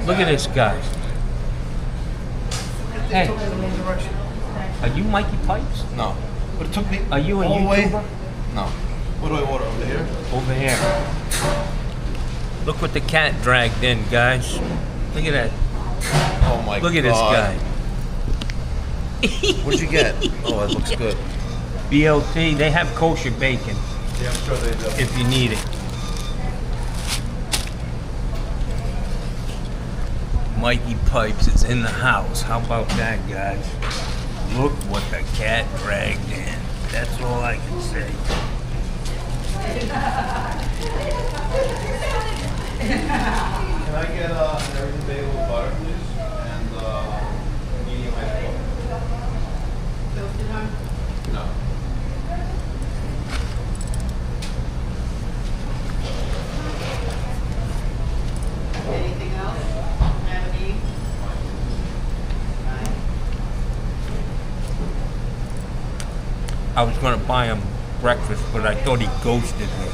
Look at this guy. Hey, are you Mikey Pipes? No. But it took me. Are you a all the way- YouTuber? No. What do I order over here? Over here. Look what the cat dragged in, guys. Look at that. Oh my god. Look at this guy. What'd you get? Oh, it looks good. BLT, they have kosher bacon Yeah, I'm sure they do. if you need it. Mikey Pipes is in the house. How about that, guys? Look what the cat dragged in. That's all I can say. Can I get an everything bagel with butter, please? And medium ice coffee. No. Anything else? Have any? I was gonna buy him breakfast, but I thought he ghosted me.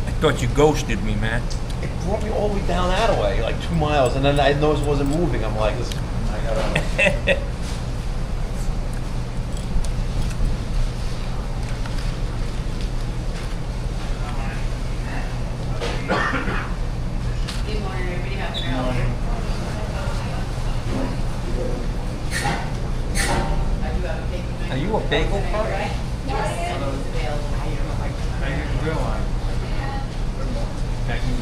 I thought you ghosted me, man. It brought me all the way down that way, like 2 miles, and then I noticed it wasn't moving. I'm like, this, I gotta. Good morning, everybody. How can I help you? I do have a big. Are you a bagel person? Yes, I know it's available. I didn't realize. That you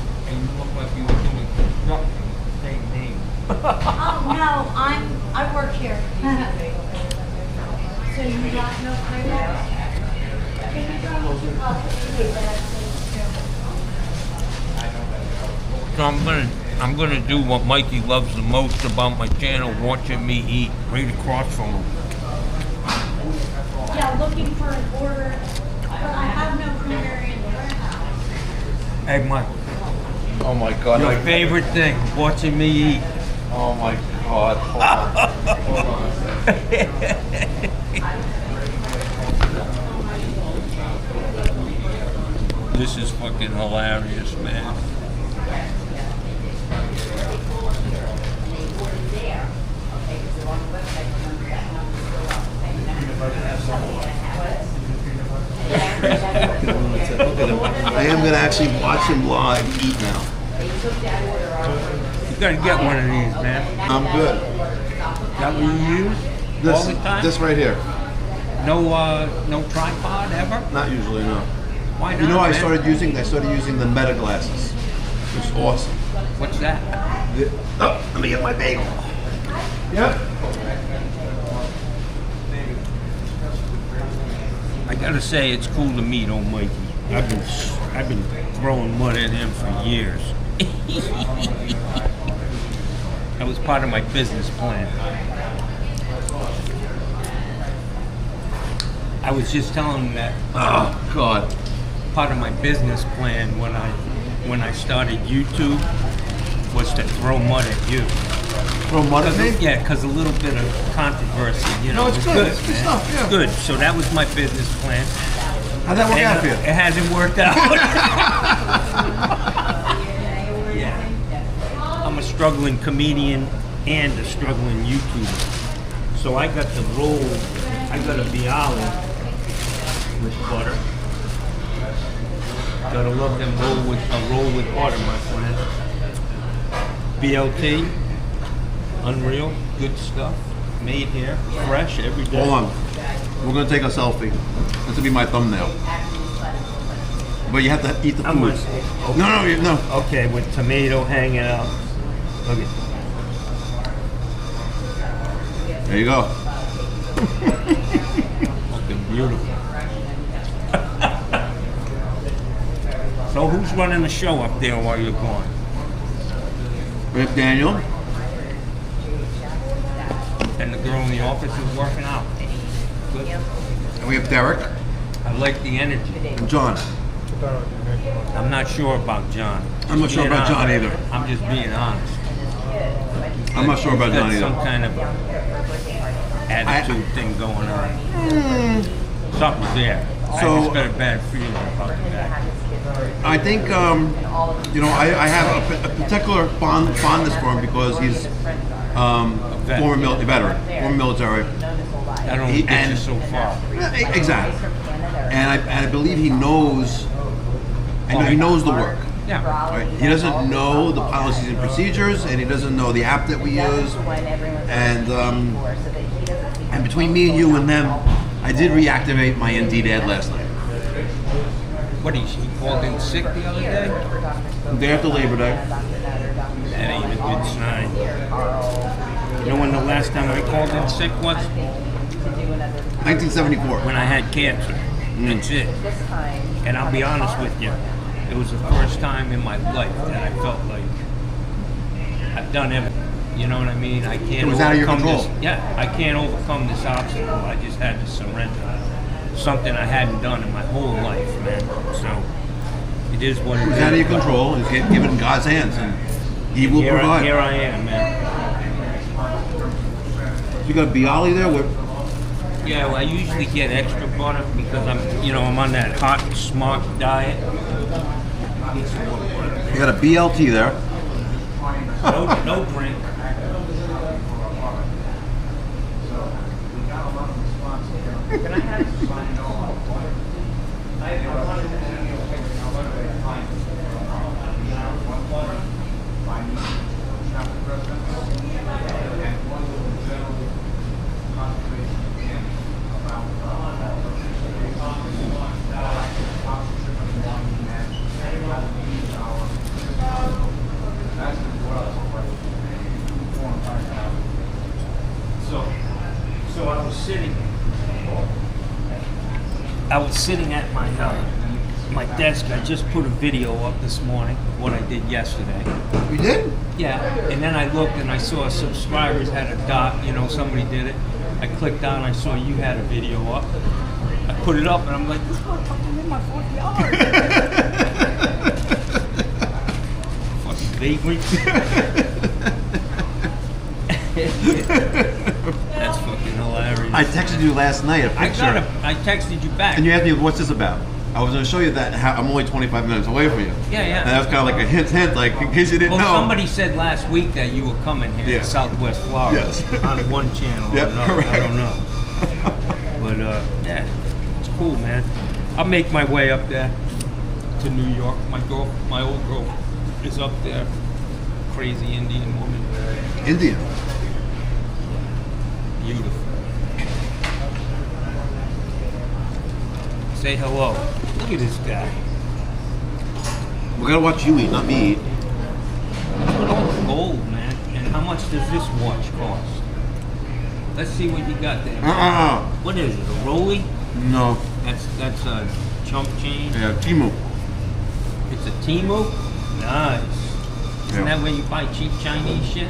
look like you were doing construction, same name. Oh, no, I work here. So you got no flavors? So I'm gonna do what Mikey loves the most about my channel, watching me eat right across from him. Yeah, looking for an order, but I have no cranberry in the warehouse. Hey, Mike, Oh my god. your I- favorite thing, watching me eat. Oh my god. Hold on. Hold on a second. This is fucking hilarious, man. I am gonna actually watch him live eat now. You gotta get one of these, man. I'm good. That what you use all the time? This right here. No tripod ever? Not usually, no. Why not? You know, I man? started using the Meta glasses. It's awesome. What's that? Oh, let me get my bagel. Yep. I gotta say, it's cool to meet old Mikey. I've been throwing mud at him for years. That was part of my business plan. I was just telling him that Oh God. part of my business plan when I started YouTube was to throw mud at you. Throw mud at me? Yeah, because a little bit of controversy, you know. No, it's good. It's good man. stuff, yeah. It's good. So that was my business plan. How'd that work out for you? It hasn't worked out. Yeah. I'm a struggling comedian and a struggling YouTuber. So I got the roll, I got a bialy with butter. Gotta love them roll with butter, my friend. BLT, unreal, good stuff. Made here, fresh every day. Hold on. We're gonna take a selfie. This will be my thumbnail. But you have to eat the I'm food. gonna- No. Okay, with tomato hanging out. Look at There you go. fucking beautiful. So who's running the show up there while you're gone? We have Daniel. And the girl in the office is working out. Good. And we have Derek I like the energy. and John. I'm not sure about John. I'm not sure Being about John honest. either. I'm just being honest. I'm not sure about He's got Johnny, some though. kind of attitude thing going on. Something's there. I So- just got a bad feeling about the guy. I think, you know, I have a particular fondness for him because he's vet. former veteran, former military. I don't He- get you and- so far. Exactly. And I believe he knows. He knows the work. Yeah. Right? He doesn't know the policies and procedures, and he doesn't know the app that we use. And between me and you and them, I did reactivate my Indeed ad last night. What, he called in sick the other day? Day after Labor Day. That ain't a good sign. You know when the last time I called in sick was? 1974. When I had cancer. That's it. And I'll be honest with you, it was the first time in my life that I felt like I've done everything. You know what I mean? I can't It was out of your overcome control. this. Yeah, I can't overcome this obstacle. I just had to surrender. Something I hadn't done in my whole life, man. So it is what it It is. was out of your control. It's given in God's hands, and He will provide. Here I am, man. You got Bialy there? What? Yeah, well, I usually get extra butter because I'm on that hot, smart diet. Need some more butter. You got a BLT there. No drink. So I was sitting at my desk. I just put a video up this morning of what I did yesterday. You did? Yeah, and then I looked and I saw subscribers had a dot, somebody did it. I clicked on, I saw you had a video up. I put it up and I'm like, this motherfucker's in my front yard. Fucking vagrant. That's fucking hilarious. I texted you last night a picture. I texted you back. And you asked me, what's this about? I was going to show you that I'm only 25 minutes away from you. Yeah. And that was kind of like a hint, like, in case you didn't know. Somebody said last week that you were coming here to Southwest Florida. Yes. On one channel or another. correct. I don't know. But, yeah, it's cool, man. I'll make my way up there to New York. My old girl is up there. Crazy Indian woman. Indian. Beautiful. Say hello. Look at this guy. We're going to watch you eat, not me eat. Look at all the gold, man. And how much does this watch cost? Let's see what you got there. What is it? A Rolly? No. That's a chump change. Yeah, Timu. It's a Timu. Nice. Isn't that where you buy cheap Chinese shit?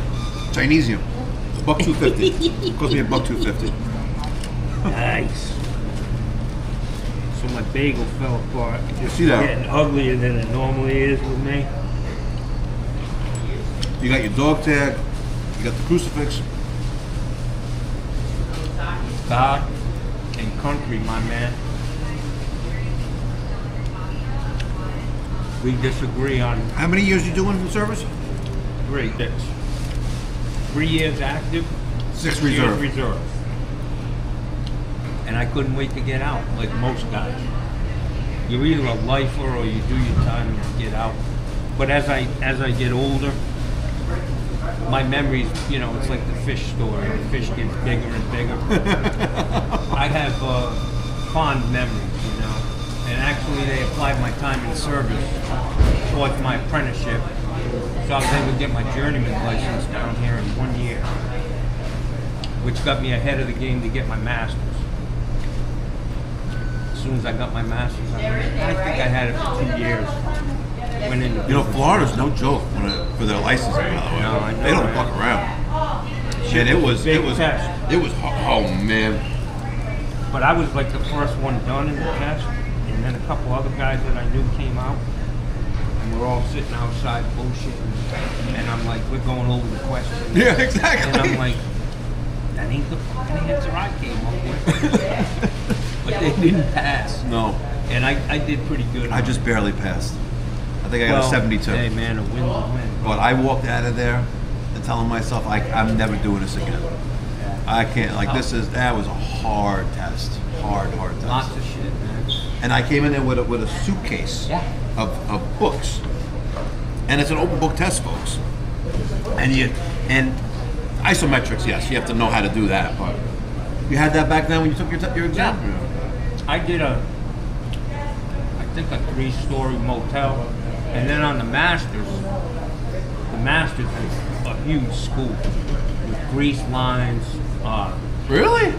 Chinesium. $1.250. Cost me $1.250. Nice. So my bagel fell apart. You see that? Getting uglier than it normally is with me. You got your dog tag. You got the crucifix. God and country, my man. We disagree on How many years you doing in service? 3 years. 3 years active, 6 years reserve. reserve. And I couldn't wait to get out, like most guys. You're either a lifer or you do your time and you get out. But as I get older, my memories, it's like the fish story. The fish gets bigger and bigger. I have fond memories, And actually, they applied my time in service towards my apprenticeship. So I was able to get my journeyman license down here in 1 year, which got me ahead of the game to get my master's. As soon as I got my master's, I think I had it for 2 years. Went into Florida's no joke for their licensing, by the way. No, I know, They don't right? fuck around. And it was, Big test. oh man. But I was like the first one done in the test, and then a couple other guys that I knew came out. and we're all sitting outside bullshitting, and I'm like, we're going over the questions. Yeah, exactly. And I'm like, that ain't the fucking answer I came up with. But they didn't pass. No, And I did pretty good. I just barely passed. I think I got a 72. Hey man, a win's a win. But I walked out of there and telling myself, I'm never doing this again. I can't. Like that was a hard test. Hard test. Lots of shit, man. And I came in there with a suitcase Yeah. of books, and it's an open book test, folks. And isometrics, yes, you have to know how to do that. But you had that back then when you took your exam. I did I think a 3-story motel, and then on the masters was a huge school with grease lines. Really?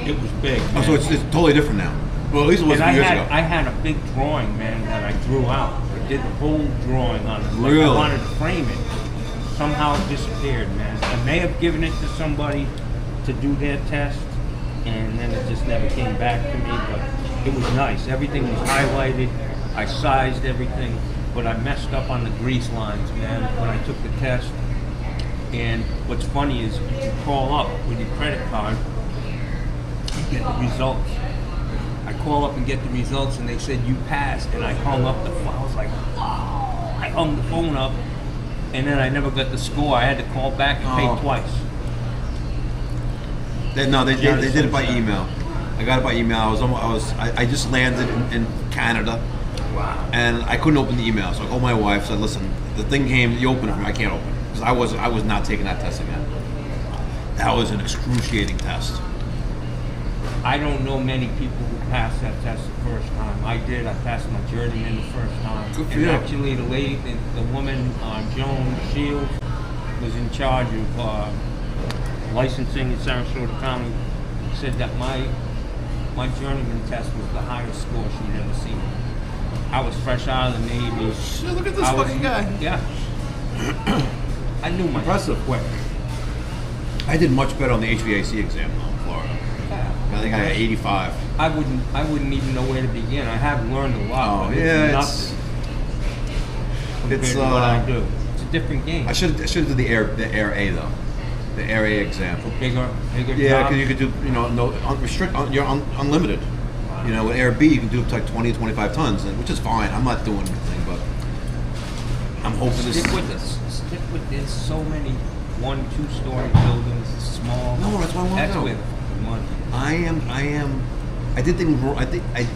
It was big. Oh, so it's totally different now. Well, at least it was And a few years ago. I had a big drawing, man, that I drew out. I did the whole drawing on it. Like, Really? I wanted to frame it. Somehow it disappeared, man. I may have given it to somebody to do their test, and then it just never came back to me, but it was nice. Everything was highlighted. I sized everything, but I messed up on the grease lines, man, when I took the test. And what's funny is you can call up with your credit card and get the results. I call up and get the results, and they said you passed, and I hung up the phone. I was like, wow. I hung the phone up, and then I never got the score. I had to call back and pay twice. They did it by email. I got it by email. I just landed in Canada. Wow. And I couldn't open the email, so I called my wife. Said, "Listen, the thing came. You open it for me. I can't open it because I was not taking that test again. That was an excruciating test." I don't know many people who passed that test the first time. I did. I passed my journeyman the first time. Good for and you. actually, the woman, Joan Shields, was in charge of licensing in Sarasota County. Said that my journeyman test was the highest score she'd ever seen. I was fresh out of the Navy. Shit, look at this I was- fucking guy. Yeah. I knew my Impressive. quick. I did much better on the HVAC exam though in Florida. I think I got 85. I wouldn't even know where to begin. I have learned a lot. Oh, but yeah, it's nothing compared it's, to what I do. It's a different game. I should have did the Air A though, the Air A exam. Bigger Yeah, jobs. because you could do you're unlimited. You know, with Air B you can do up to like 20, 25 tons, which is fine. I'm not doing anything, but I'm hoping this. Stick with this. Stick with this. So many 1-, 2-story buildings, small. No, that's what I want to That's do. where the fucking money. I did things wrong. I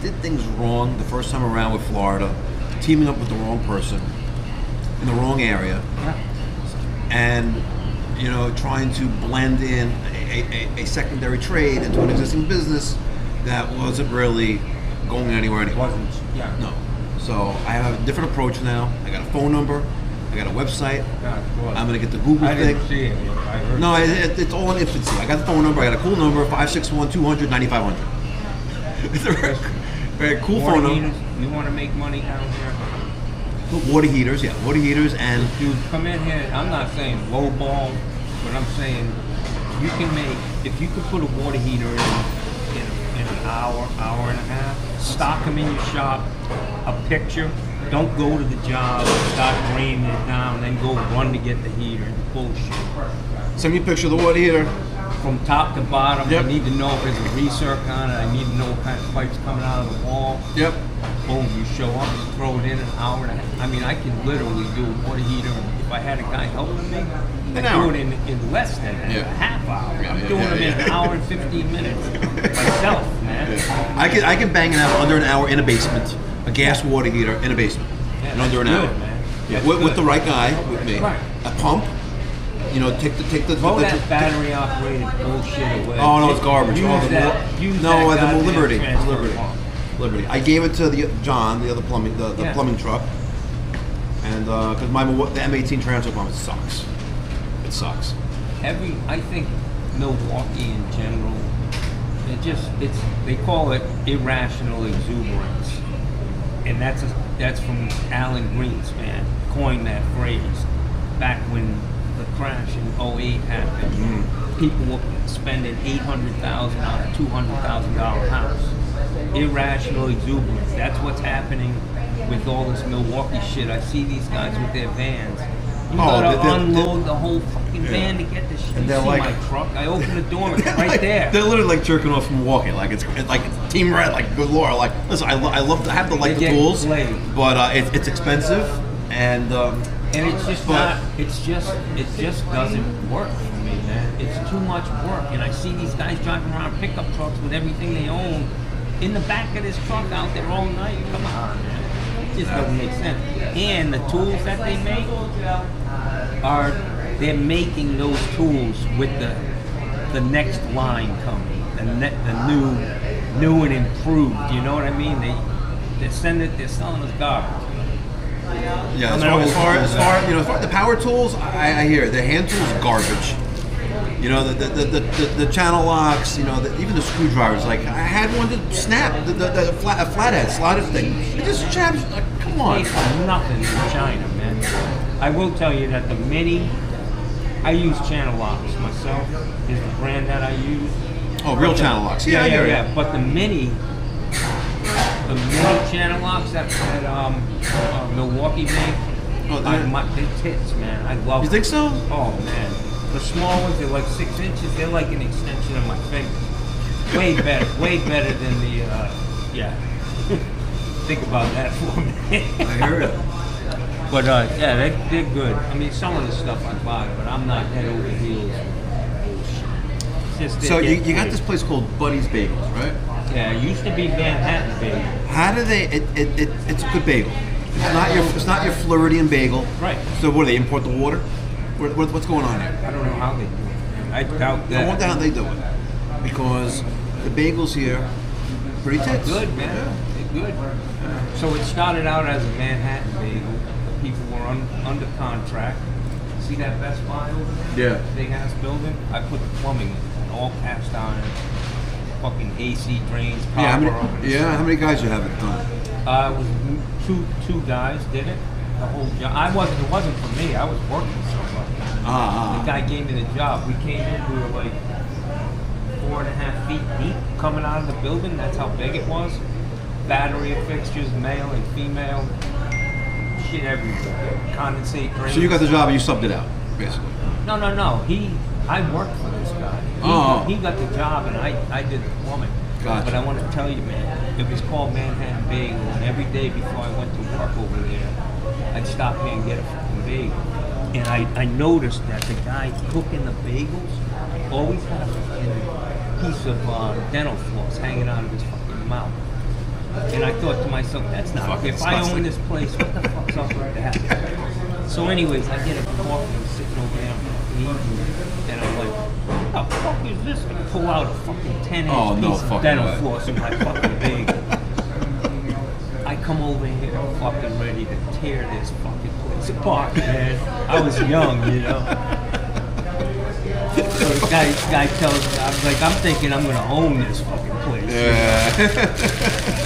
did things wrong the first time around with Florida, teaming up with the wrong person in the wrong area, Yeah. and trying to blend in a secondary trade into an existing business that wasn't really going anywhere anyway. Wasn't. Yeah. No. So I have a different approach now. I got a phone number. I got a website. Yeah, of course. I'm gonna get the Google I thing. didn't see it. I heard. No, it's all in infancy. I got the phone number. I got a cool number: 561-200-9500. It's a very cool Water phone number. heaters, you want to make money down here? Water heaters, yeah, water heaters, and Dude, come in here. I'm not saying low ball, but I'm saying you can make, if you could put a water heater in an hour and a half, stock them in your shop, a picture. Don't go to the job, start draining it down, then go run to get the heater. Bullshit. send me a picture of the water heater. From top to bottom, Yep. I need to know if there's a recirc on it. I need to know what kind of pipe's coming out of the wall. Yep. Boom, you show up, you throw it in an hour and a half. I mean, I can literally do a water heater. If I had a guy helping me, I'd hour. do it in less than a Yeah. half hour. Yeah, I'm yeah, doing yeah, them in yeah. an hour and 15 minutes myself, man. I can bang it out under an hour in a basement, a gas water heater in a basement, Yeah, in under an that's hour. good, man. Yeah, That's with good. the right guy, with me, Right. a pump. Take the. Throw that battery operated bullshit away. Oh no, it's garbage. Use Oh, that, use no, that the goddamn Liberty, transfer Liberty, pump. Liberty. I gave it to John, the other plumbing, the Yeah. plumbing truck, and because the M18 transfer pump, it sucks. It sucks. I think Milwaukee in general, they call it irrational exuberance, and that's from Alan Greenspan, coined that phrase back when the crash in '08 happened. People were spending $800,000 on a $200,000 house. Irrational exuberance. That's what's happening with all this Milwaukee shit. I see these guys with their vans. You Oh, gotta they're- unload the whole fucking van to get this shit. And You they're see like- my truck? I open the door, it's They're right like- there. They're literally like jerking off from walking. Like it's like Team Red. Like good lord. Like listen, I love to have the They the get tools, played. but it's expensive and. And it's just But- it just doesn't work for me, man. It's too much work. And I see these guys driving around pickup trucks with everything they own in the back of this truck out there all night. Come on, man. It just doesn't make sense. And the tools that they make they're making those tools with the next line coming, the new and improved. You know what I mean? They're selling us garbage. Yeah, I'm as far an as old far school you know, as far the power tools, I hear it. The hand tools are garbage. You know, the channel locks. You know, even the screwdrivers. Like I had one to snap a flathead slider thing. It just jabs. Like, come on. They are nothing in China, man. I will tell you that the Mini, I use channel locks myself. Is the brand that I use. Oh, real channel locks. Yeah, I hear you. But the Mini channel locks that Milwaukee make, Oh, they're tits, man. I love You them. think so? Oh man, the small ones, they're like 6 inches. They're like an extension of my finger. Way better than the yeah. Think about that for a minute. I hear it. But yeah, they're good. I mean, some of the stuff I buy, but I'm not head over heels. It's just So they you get got paid. this place called Buddy's Bagels, right? Yeah, it used to be Manhattan Bagel. How do they? It's a good bagel. It's not your Floridian bagel. Right. So what do they import the water? What's going on here? I don't know how they do it. I doubt I that. wonder how they do it because the bagels here, pretty tits. Good, man. They're good. So it started out as a Manhattan Bagel. The people were under contract. See that Best Buy over there? Yeah. Big ass building. I put the plumbing in, all cast iron, fucking AC drains, power. How many guys you have at the time? It was two guys did it. The whole job. It wasn't for me. I was working somebody. The guy gave me the job. We came in. We were like 4.5 feet deep coming out of the building. That's how big it was. Battery fixtures, male and female. Shit everywhere. Condensate drains. So you got the job and you subbed it out, basically. No. I worked for this guy. He got the job and I did the plumbing. Gotcha. But I want to tell you, man, it was called Manhattan Bagel, and every day before I went to work over there, I'd stop here and get a fucking bagel. And I noticed that the guy cooking the bagels always had a fucking piece of dental floss hanging out of his fucking mouth. And I thought to myself, that's not. Fucking If I disgusting. own this place, what the fuck's up with that? So, anyways, I get a coffee, I'm sitting over there, I'm eating, and I'm like, what the fuck is this? I pull out a fucking 10-inch Oh, no piece of fucking dental way. floss in my fucking bagel. I come over here fucking ready to tear this fucking place apart, man. I was young, you know. So the guy tells me, I'm thinking I'm gonna own this fucking place. Yeah.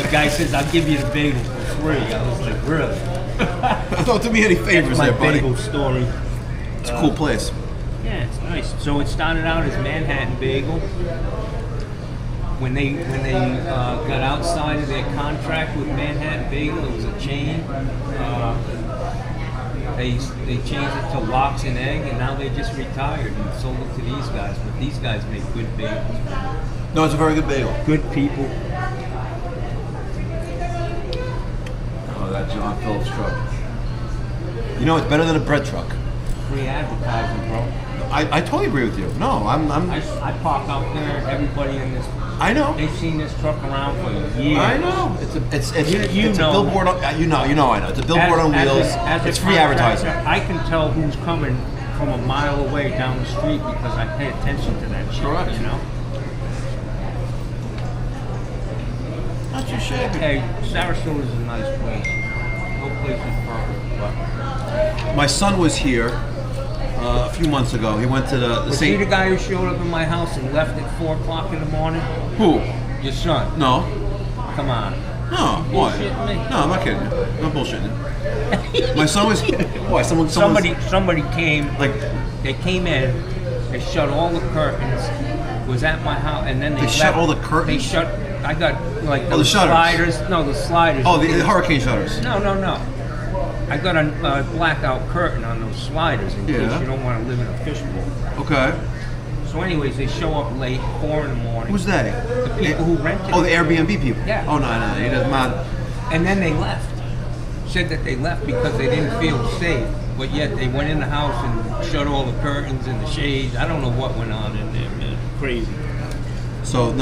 The guy says, I'll give you the bagel for free. I was like, really? Don't do me any That's favors my there, buddy. bagel story. It's a cool place. Yeah, it's nice. So it started out as Manhattan Bagel. When they got outside of their contract with Manhattan Bagel, it was a chain. They changed it to Lox and Egg, and now they just retired and sold it to these guys. But these guys make good bagels. No, it's a very good bagel. Good people. Oh, that John Phillips truck. You know, it's better than a bread truck. Free advertising, bro. I totally agree with you. No, I'm I park out there. Everybody in this, I know. they've seen this truck around for years. I know. It's You a know. billboard. You know. I know. It's a billboard on wheels. It's free contractor, advertising. I can tell who's coming from a mile away down the street because I pay attention to that shit. Correct. You know. Not too shabby. Hey, Sarasota's a nice place. No place is perfect, but My son was here a few months ago. He went to the was he the St. guy who showed up in my house and left at 4 o'clock in the morning? Who? Your son. No. Come on. No. What? bullshitting me? No, I'm not kidding. I'm not bullshitting. My son was here. Why? Somebody came. like They came in. They shut all the curtains. Was at my house, and then they They shut left. all the curtains? They shut I got like Oh, the shutters. sliders. No, the sliders. Oh, the hurricane shutters. No. I got a blackout curtain on those sliders in case Yeah. you don't want to live in a fishbowl. Okay. So anyways, they show up late, 4 in the morning. Who's they? The people who rented Oh, the it. Airbnb people. Yeah. Oh no, he doesn't mind. And then they left. Said that they left because they didn't feel safe. But yet they went in the house and shut all the curtains and the shades. I don't know what went on in there, man. Crazy. So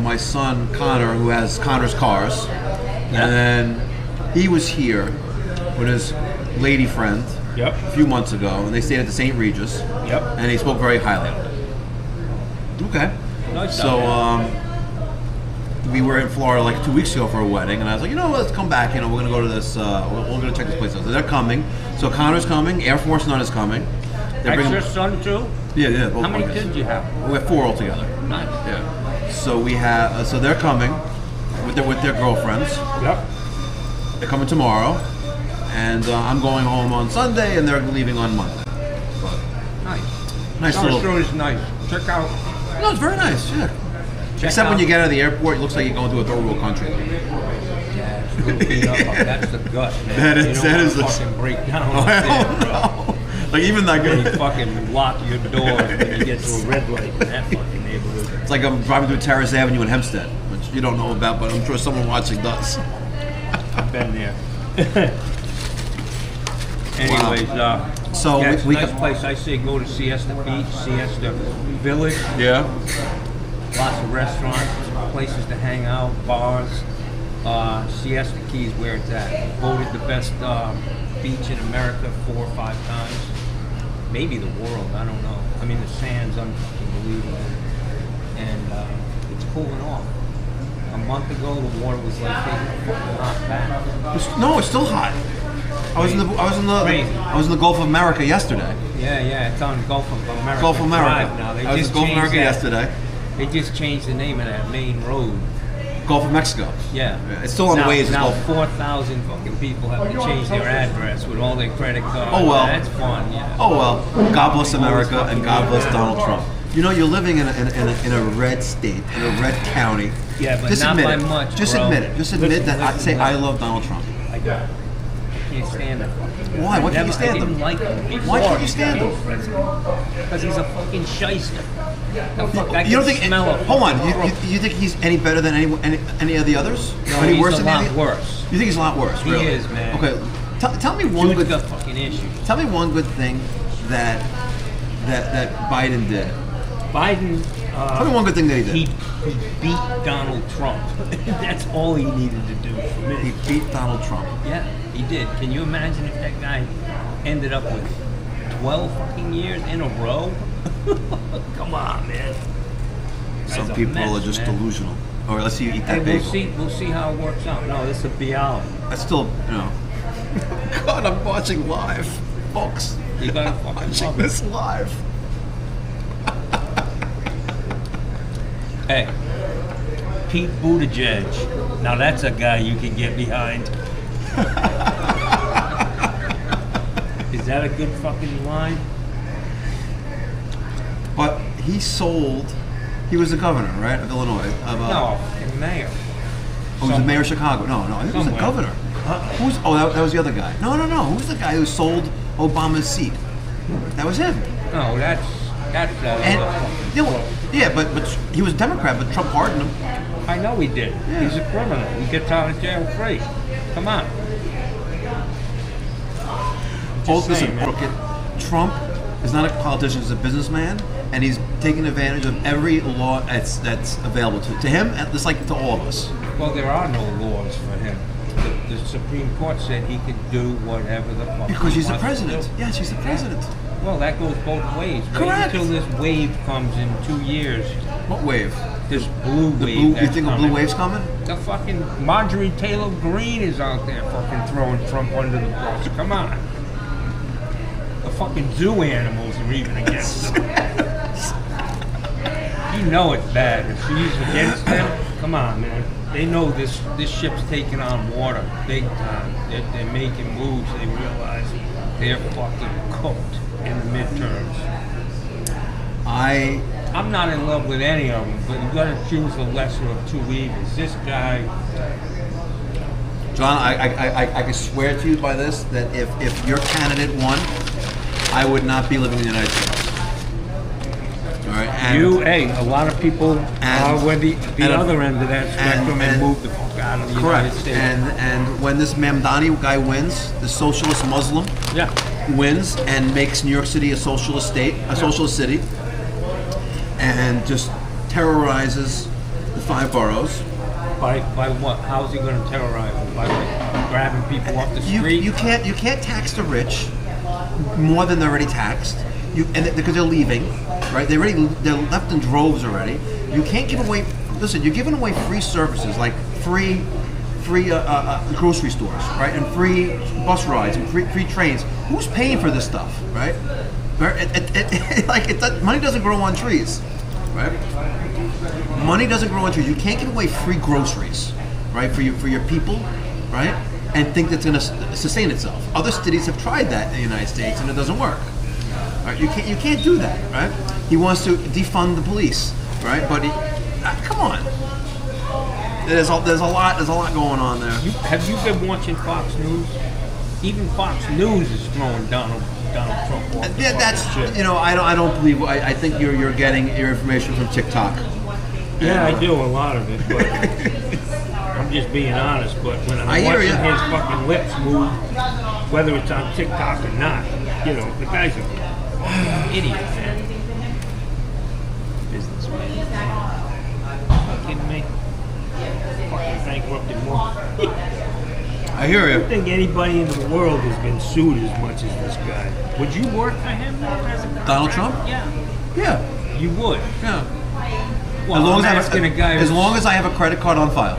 my son Connor, who has Connor's cars, Yeah. and then he was here with his lady friend Yep. a few months ago, and they stayed at the St. Regis. Yep. And he spoke very highly of it. Okay. Nice So job, we were in Florida like 2 weeks ago for a wedding, and I was like, let's come back. We're gonna go to this. We're gonna check this place out. So they're coming. So Connor's coming. Air Force None is coming. They're That's bringing- your son too? Yeah. Both How many boys. kids do you have? We have 4 altogether. Nice. Yeah. So we have. So they're coming with their girlfriends. Yep. They're coming tomorrow, and I'm going home on Sunday, and they're leaving on Monday. Nice. Nice Dollar little. store is nice. Check out. No, it's very nice. Yeah. Check Except when out- you get out of the airport, it looks like you're going to a third world country. Yeah, it's a little beat up. That's the gut, man. That is- You don't that wanna is the- fucking break down. Oh, up there, hell bro. no. Like even that You good. fucking lock your door when you get to a red light in that fucking neighborhood. It's like I'm driving through Terrace Avenue in Hempstead, which you don't know about, but I'm sure someone watching does. I've been there. Anyways, So yeah, it's a we nice got- place. I say go to Siesta Beach, Siesta Village. Yeah. Lots of restaurants, places to hang out, bars. Siesta Key is where it's at. Voted the best beach in America 4 or 5 times. Maybe the world, I don't know. I mean, the sand's unbelievable. And it's cooling off. A month ago, the water was like taking a fucking hot bath. No, it's still hot. I was in the Gulf of America yesterday. Yeah, it's on Gulf of America. Gulf of America. Drive now. They I was in just Gulf of changed America that. yesterday. They just changed the name of that main road. Gulf of Mexico. Yeah. It's still on now, the Waze. It's Now Gulf. 4,000 fucking people have to change their address with all their credit cards. Oh, well. That's fun, yeah. Oh well. God bless America and God bless Donald Trump. You know, you're living in a red state, in a red county. Yeah, but Just not admit by it. much, Just bro. admit it. Just admit Listen, that I say listen. I love Donald Trump. I don't. I can't stand that fucking guy. Why? Why can't you stand I him? didn't like him before. Why can't you stand him? Because he's a fucking shyster. The fuck, I You don't can think? smell a Hold on. fucking You think he's any better than any of the others? No, any he's worse a than lot any? worse. You think he's a lot worse? He Really? is, man. Okay. Tell me one Dude's good. got fucking issues. Tell me one good thing that Biden did. Biden. Tell me one good thing that he did. He beat Donald Trump. That's all he needed to do for me. He beat Donald Trump. Yeah, he did. Can you imagine if that guy ended up with 12 fucking years in a row? Come on, man. Some Guy's a people mess, are just man. delusional. Or let's see you eat Hey, that we'll bagel. see how it works out. No, this is a Bialy. That's still, God, I'm watching live, folks. You gotta fucking Watching love it. this live. Hey, Pete Buttigieg. Now that's a guy you can get behind. Is that a good fucking line? But he sold. He was the governor, right, of Illinois. No, fucking mayor. He was the mayor of Chicago. No, he was the Somewhere. governor. Who's? Oh, that was the other guy. No. Who's the guy who sold Obama's seat? That was him. No, that's And yeah, but he was a Democrat, but Trump pardoned him. I know he did. Yeah. He's a criminal. He gets out of jail free. Come on. Oh, listen, saying, man. okay, Trump is not a politician; he's a businessman, and he's taking advantage of every law that's available to him, and just like to all of us. Well, there are no laws for him. The Supreme Court said he could do whatever the fuck. Because he he's the wants to president. do. Yes, he's the president. Well, that goes both ways. Wait Correct. until this wave comes in 2 years. What wave? This blue The wave. blue? You that's think a coming. blue wave's coming? The fucking Marjorie Taylor Greene is out there fucking throwing Trump under the bus. Come on. The fucking zoo animals are even against him. You know it's bad. If she's against them, come on, man. They know this ship's taking on water big time. They're making moves. They realize they're fucking cooked in the midterms. I I'm not in love with any of them, but you gotta choose the lesser of two evils. This guy, John, I can swear to you by this that if your candidate won, I would not be living in the United States. All right, and a lot of people are with the and- other end of that spectrum and, and- move the fuck out of the correct. United States. And when this Mamdani guy wins, the socialist Muslim Yeah. wins and makes New York City a socialist state, a socialist city, and just terrorizes the 5 boroughs. By what? How's he going to terrorize them? By grabbing people off the street? You can't tax the rich more than they're already taxed. Because they're leaving, right? They're left in droves already. You can't give away. Listen, you're giving away free services like free grocery stores, right? And free bus rides and free trains. Who's paying for this stuff, right? Money doesn't grow on trees, right? Money doesn't grow on trees. You can't give away free groceries, right? For your people, right? And think that's going to sustain itself. Other cities have tried that in the United States, and it doesn't work. Right? You can't do that, right? He wants to defund the police, right? But come on, there's a lot going on there. Have you been watching Fox News? Even Fox News is throwing Donald Trump off. Yeah, that's I don't believe. I think you're getting your information from TikTok. Yeah, I do a lot of it, but I'm just being honest. But when I'm watching his fucking lips move, whether it's on TikTok or not, the guy's an idiot, man. Businessman. Kidding me? Fucking bankrupted more. I hear I you. don't think anybody in the world has been sued as much as this guy. Would you work for him as a Donald Trump? Yeah. Yeah. You would. Yeah. Well, As long I'm asking a guy as long as I have a credit card on file,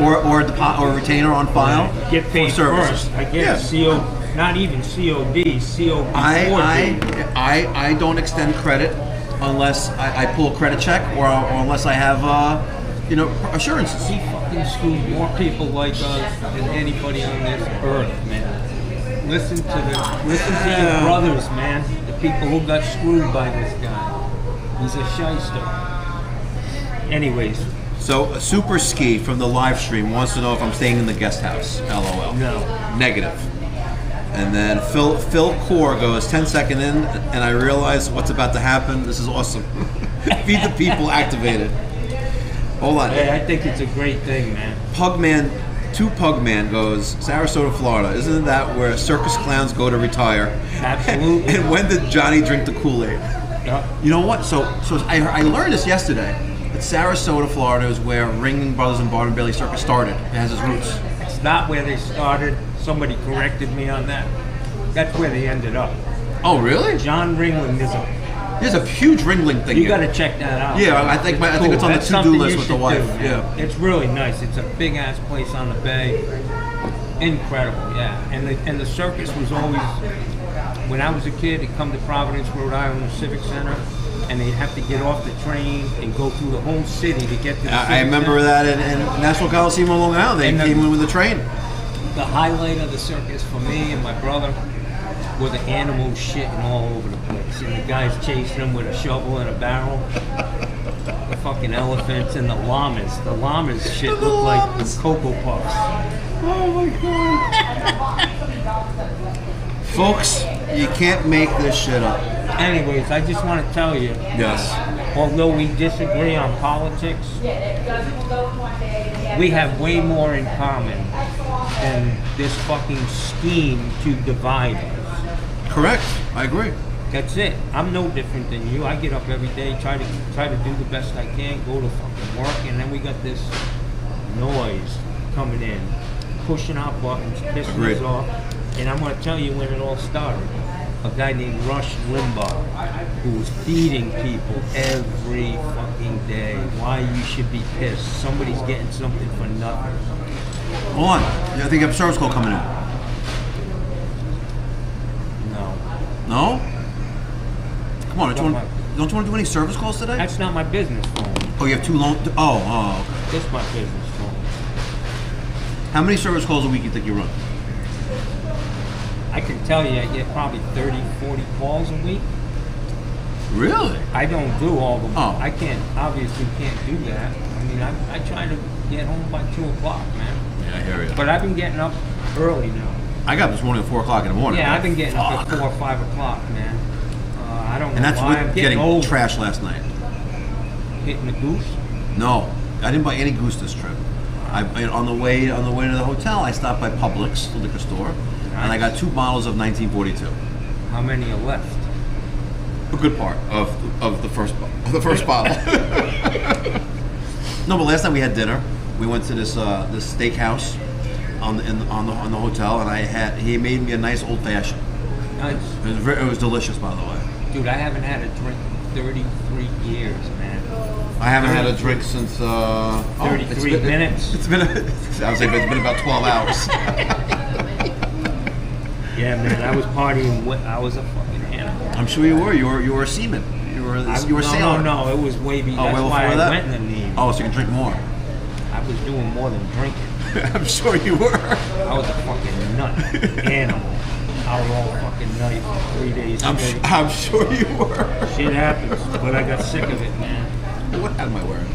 or a retainer on file, get paid for services. first. I guess not even COD, COD. I don't extend credit unless I pull a credit check or unless I have assurances. He fucking screwed more people like us than anybody on this earth, man. Listen to your brothers, man. The people who got screwed by this guy. He's a shyster. Anyways. So, Super Ski from the live stream wants to know if I'm staying in the guest house. LOL. No. Negative. And then Phil Core goes 10 in, and I realize what's about to happen. This is awesome. Feed the people activated. Hold on. Hey, I think it's a great thing, man. Pugman goes, Sarasota, Florida. Isn't that where circus clowns go to retire? Absolutely. And when did Johnny drink the Kool-Aid? Yeah. You know what? So I learned this yesterday. That Sarasota, Florida is where Ringling Brothers and Barnum Bailey Circus started. It has its roots. It's not where they started. Somebody corrected me on that. That's where they ended up. Oh, really? John Ringling is There's a huge Ringling thing You here. got to check that out. Yeah, I think it's on the to-do list with the wife. Yeah. It's really nice. It's a big ass place on the bay. Incredible, yeah. And the circus was always, when I was a kid, I'd come to Providence, Rhode Island, the Civic Center, and they'd have to get off the train and go through the whole city to get to the I remember Center. that in National Coliseum on Long Island. They came in with a train. The highlight of the circus for me and my brother were the animals shitting all over the place. And the guys chasing them with a shovel and a barrel. The fucking elephants and the llamas. The llamas shit The looked like llamas. Cocoa Puffs. Oh my god. Folks, you can't make this shit up. Anyways, I just want to tell you, Yes. although we disagree on politics, we have way more in common than this fucking scheme to divide us. Correct. I agree. That's it. I'm no different than you. I get up every day, try to do the best I can, go to fucking work, and then we got this noise coming in, pushing our buttons, pissing Agreed. us off. And I'm going to tell you when it all started. A guy named Rush Limbaugh, who was feeding people every fucking day. Why you should be pissed. Somebody's getting something for nothing. Hold on. I think you have a service call coming in. No. No? Come on. Don't you want to do any service calls today? That's not my business phone. Oh, you have two long... Oh, okay. This is my business phone. How many service calls a week do you think you run? I can tell you I get probably 30, 40 calls a week. Really? I don't do all the. Oh. I obviously can't do that. I mean, I try to get home by 2 o'clock, man. Yeah, I hear you. But I've been getting up early now. I got up this morning at 4 o'clock in the morning. Yeah, I've been getting up Fuck. at 4 or 5 o'clock, man. I don't know And that's why. I'm with getting getting old. trashed last night. Hitting the goose. No, I didn't buy any goose this trip. On the way to the hotel, I stopped by Publix, the liquor store, and I got 2 bottles of 1942. How many are left? A good part of the first bottle. No, but last time we had dinner, we went to this steakhouse on the hotel, and he made me a nice old fashioned. Nice. It was delicious, by the way. Dude, I haven't had a drink in 33 years, man. I haven't had a drink since 33 minutes. It's been I was like, it's been about 12 hours. Yeah, man, I was partying. I was a fucking animal. I'm sure you were. You were a seaman. You were a sailor. No, it was way before. Oh, That's well why before I that? went in the Navy. Oh, so you can drink more. I was doing more than drinking. I'm sure you were. I was a fucking nut animal. Out all fucking night for 3 days straight. I'm sure you were. Shit happens, but I got sick of it, man. What hat am I wearing?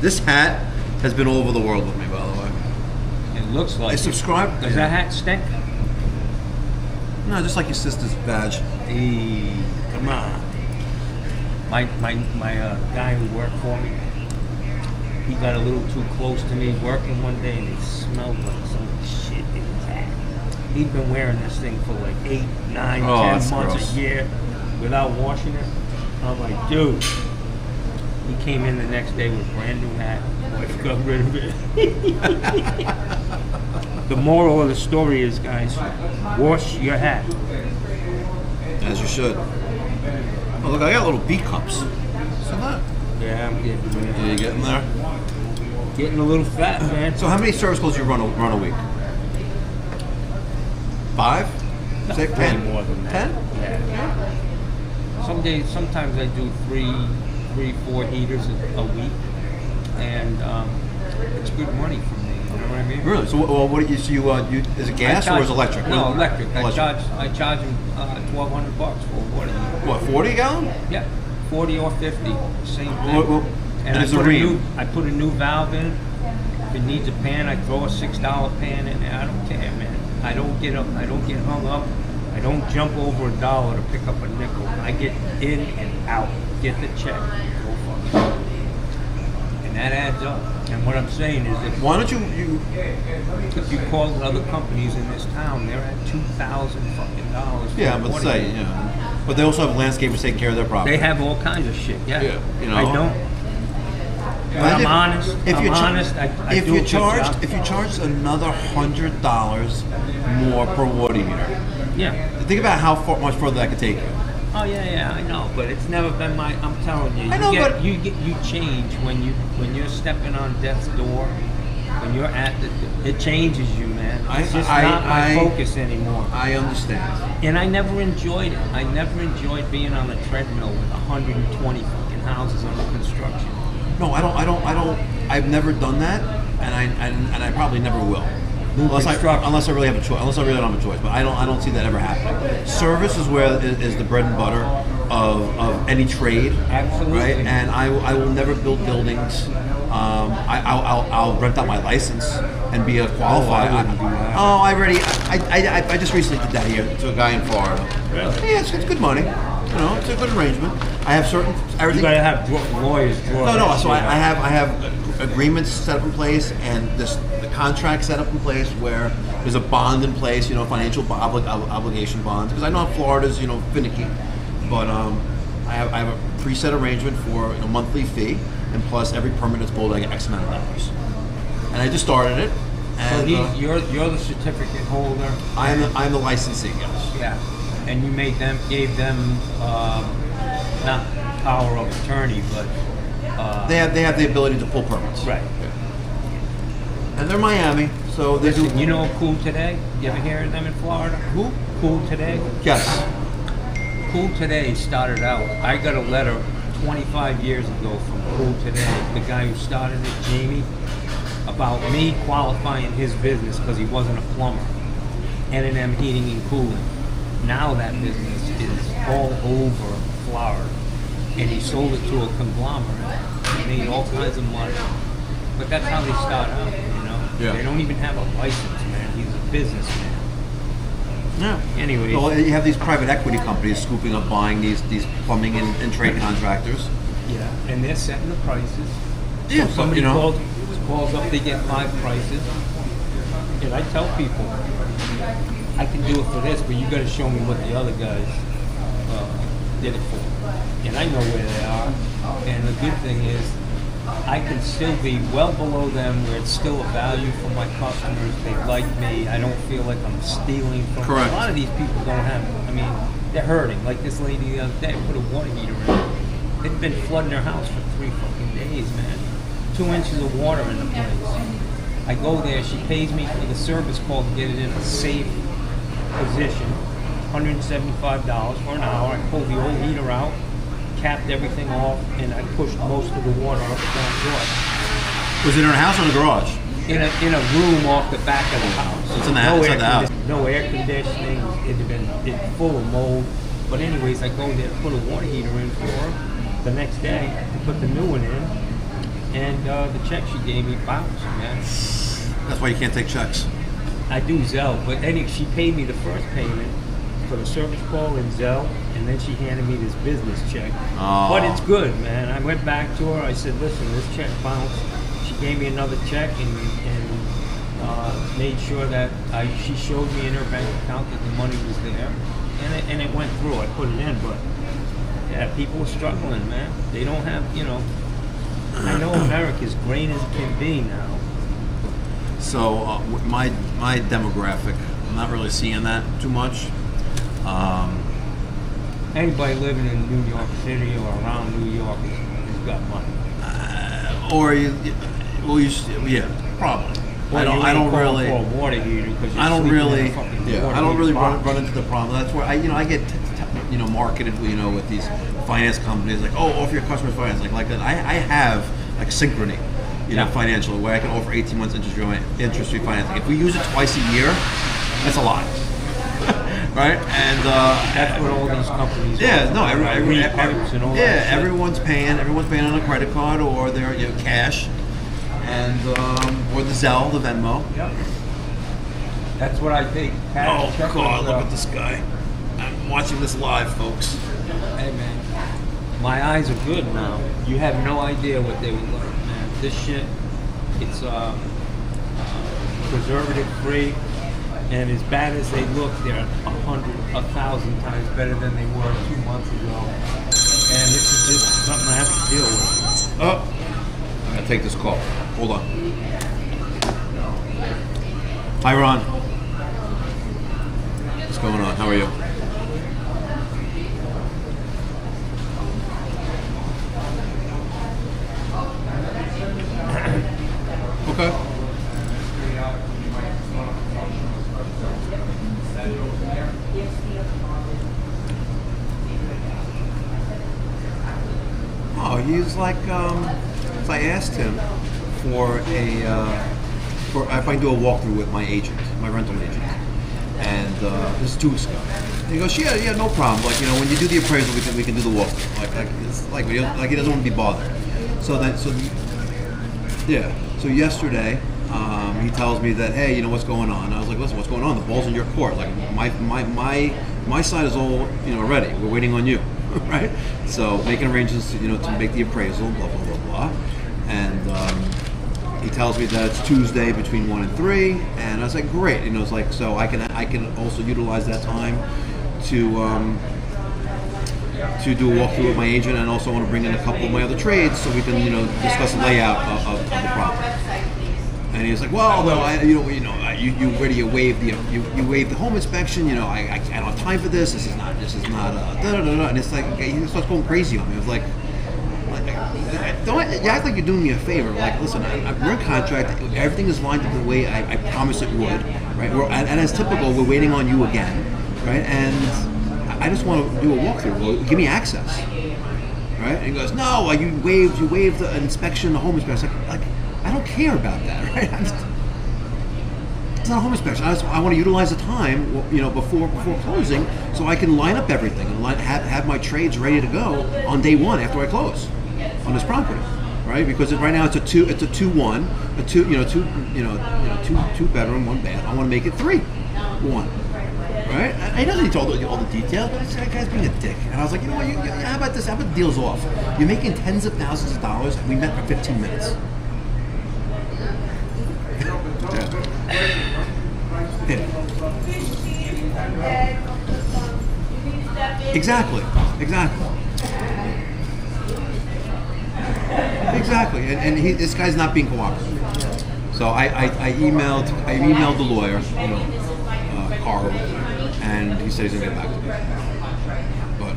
This hat has been all over the world with me, by the way. It looks like. I subscribe. Does that hat stink? No, just like your sister's badge. Hey, come on. My guy who worked for me, he got a little too close to me working one day, and it smelled like some shit in his hat. He'd been wearing this thing for like 8, 9, 10 that's months, gross. a year without washing it. I'm like, dude. He came in the next day with a brand new hat. Wife got rid of it. The moral of the story is, guys, wash your hat. As you should. Oh, look, I got little B cups. So that. Yeah, I'm getting Yeah, you getting there? a little fat, man. So how many service calls do you run a week? 5? 6? Way 10? more than that. 10? Yeah. Some days, sometimes I do 3, 4 heaters a week, and it's good money for me. You know what I mean? Really? So, what do you is it gas or is it electric? No, electric. I Electric. charge them $1,200 for a water heater. What, 40 gallon? Yeah, 40 or 50, same thing. And I it's a put ream. I put a new valve in. If it needs a pan, I throw a $6 pan in there. I don't care, man. I don't get hung up. I don't jump over $1 to pick up a nickel. I get in and out. Get the check. Go fucking. And that adds up. And what I'm saying is that Why don't you if you call other companies in this town, they're at $2,000 fucking dollars. for yeah, a but water say, heater. yeah. But they also have landscapers taking care of their property. They have all kinds of shit. Yeah, Yeah, you know. I don't. But I'm honest. If you honest. I if do a you good charged job. if you charged another $100 more per water heater, Yeah. think about how much further that could take you. Oh yeah, I know, but it's never been my. I'm telling you, I know, but- you change when you're stepping on death's door. When you're at it changes you, man. It's just not my focus anymore. I understand. And I never enjoyed it. I never enjoyed being on the treadmill with 120 fucking houses under construction. No, I don't. I've never done that, and I probably never will. Unless I really have a choice. Unless I really don't have a choice. But I don't see that ever happening. Service is where is the bread and butter of any trade. Absolutely. Right. And I will never build buildings. I'll rent out my license and be a qualified. I wouldn't do that. I just recently did that here to a guy in Florida. Really? Yeah, it's good money. You know, it's a good arrangement. I have You everything. gotta have lawyers draw. No. that So shit I out. have agreements set up in place, and the contract set up in place where there's a bond in place. You know, financial obligation bonds. Because I know Florida's finicky, but I have a preset arrangement for a monthly fee, and plus every permit that's pulled, I get X amount of dollars. And I just started it. So And you're the certificate holder. I'm the licensee, yes. Yeah, and you gave them not power of attorney, but They have the ability to pull permits. right. And they're Miami, so they Listen, do. you know Cool Today? You ever hear of them in Florida? Who? Cool Today? Yes. Cool Today started out. I got a letter 25 years ago from Cool Today, the guy who started it, Jamie, about me qualifying his business because he wasn't a plumber. N&M Heating and Cooling. Now that business is all over Florida, and he sold it to a conglomerate. He made all kinds of money, but that's how they start out, you know. Yeah. They don't even have a license, man. He's a businessman. Yeah. Anyway, Well, you have these private equity companies scooping up, buying these plumbing and trade contractors. yeah, and they're setting the prices. Yeah, So somebody you know. calls up, they get 5 prices, and I tell people, I can do it for this, but you got to show me what the other guys did it for. And I know where they are. And the good thing is, I can still be well below them where it's still a value for my customers. They like me. I don't feel like I'm stealing from Correct. them. A lot of these people don't have, I mean, they're hurting. Like this lady the other day put a water heater in. They'd been flooding her house for 3 fucking days, man. 2 inches of water in the place. I go there, she pays me for the service call to get it in a safe position. $175 for an hour. I pulled the old heater out, capped everything off, and I pushed most of the water out the front door. Was it in her house or in the garage? In a room off the back of the house. It's in the house, inside the house. No air conditioning. It had been full of mold. But anyways, I go there to put a water heater in for her. The next day, I put the new one in, and the check she gave me bounced, man. That's why you can't take checks. I do Zelle, but anyway, she paid me the first payment for the service call in Zelle, and then she handed me this business check. Oh. But it's good, man. I went back to her. I said, "Listen, this check bounced." She gave me another check and made sure that she showed me in her bank account that the money was there, and it went through. I put it in, but yeah, people are struggling, man. They don't have, you know. I know America's green as it can be now. So my demographic, I'm not really seeing that too much. Anybody living in New York City or around New York has got money. Yeah, probably. Well, I don't really. For a water heater because I don't really. Yeah, I don't really run into the problem. That's where I get marketed, with these finance companies like, oh, offer your customers finance like that. I have like Synchrony, financial where I can offer 18 months interest-free financing. If we use it twice a year, that's a lot, right? And that's what all these companies. Yeah, no, everyone's paying on a credit card or their cash, and or the Zelle, the Venmo. Yep. That's what I think. Oh God, look at this guy. I'm watching this live, folks. Hey man, my eyes are good now. You have no idea what they would like, man. This shit, it's preservative free, and as bad as they look, they're 1,000 times better than they were 2 months ago. And this is just something I have to deal with. Oh, I'm gonna take this call. Hold on. Hi, Ron. What's going on? How are you? Okay. Oh, he's like, if I asked him for if I can do a walkthrough with my agent, my rental agent, and this is 2 weeks ago. And he goes, yeah, no problem. Like, when you do the appraisal, we can do the walkthrough. Like he doesn't want to be bothered. So yesterday, he tells me that, hey, what's going on? I was like, listen, what's going on? The ball's in your court. Like my side is all ready. We're waiting on you, right? So making arrangements to make the appraisal, blah blah blah blah, and he tells me that it's Tuesday between 1 and 3, and I was like, great. It's like, so I can also utilize that time to do a walkthrough with my agent, and also want to bring in a couple of my other trades so we can discuss the layout of the property. And he was like, well, no, you waived you waived the home inspection. I don't have time for this. This is not da da da. And it's like he starts going crazy on me. I was like you act like you're doing me a favor. Like, listen, we're in contract. Everything is lined up the way I promised it would, right? And as typical, we're waiting on you again, right? And I just want to do a walkthrough. Well, give me access, right? And he goes, no, you waived the inspection, the home inspection. Like I don't care about that, right? It's not a home inspection. I want to utilize the time, before closing, so I can line up everything and have my trades ready to go on day one after I close on this property, right? Because right now it's a 2-1, two bedroom, 1 bath. I want to make it 3-1, right? I know he told all the details, but that guy's being a dick. And I was like, you know what? How about this? How about the deal's off? You're making tens of thousands of dollars. We met for 15 minutes. Yeah. Exactly. And this guy's not being cooperative. So I emailed the lawyer, Carl, and he said he's gonna get back to me. But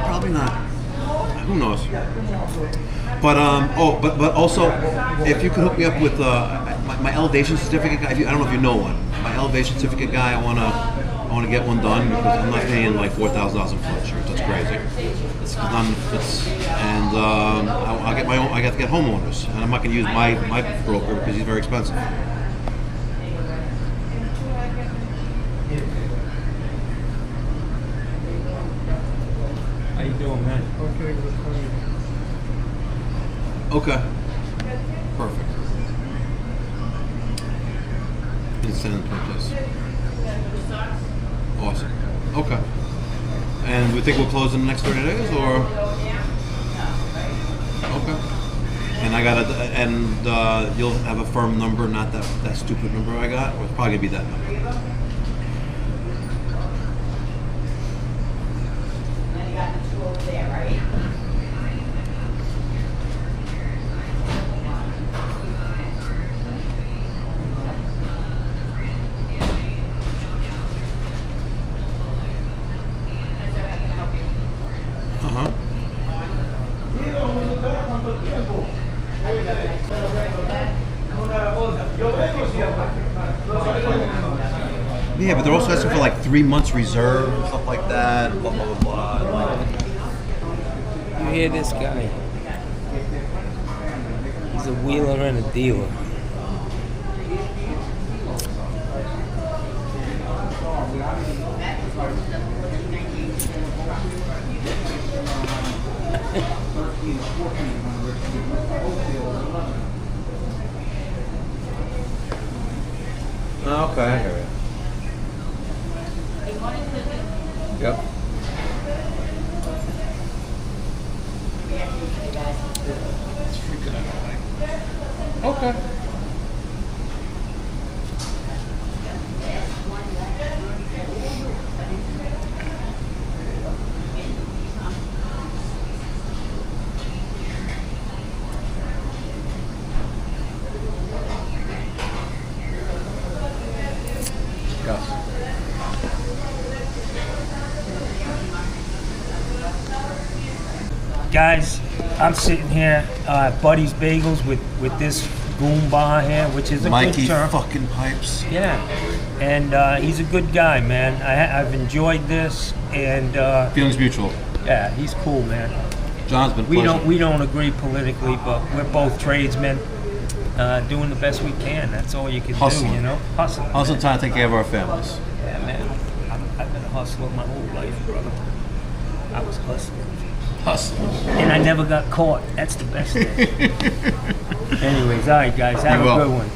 probably not. Who knows? But but also, if you could hook me up with my elevation certificate guy. I don't know if you know one. My elevation certificate guy. I wanna get one done because I'm not paying like $4,000 in flood insurance. That's crazy. I get my own. I got to get homeowners, and I'm not gonna use my broker because he's very expensive. How you doing, man? Okay. Perfect. Instant purchase. Awesome. Okay. And we think we'll close in the next 30 days, or? Okay. And you'll have a firm number, not that stupid number I got. It'll probably be that number. Yeah, but they're also asking for like 3 months reserve and stuff like that. Blah blah blah blah. You hear this guy? He's a wheeler and a dealer. Okay, I hear you. Yep. Okay. Guys, I'm sitting here at Buddy's Bagels with this goon bar here, which is a Mikey good term. fucking pipes. Yeah, and he's a good guy, man. I've enjoyed this, and Feelings mutual. yeah, he's cool, man. John's been a We pleasure. don't agree politically, but we're both tradesmen, doing the best we can. That's all you can Hustling. do, you know. Hustling. Also man. trying to take care of our families. Yeah, man. I've been a hustler my whole life, brother. I was hustling. Hustling. And I never got caught. That's the best thing. Anyways, all right, guys. Have Be a well. good one.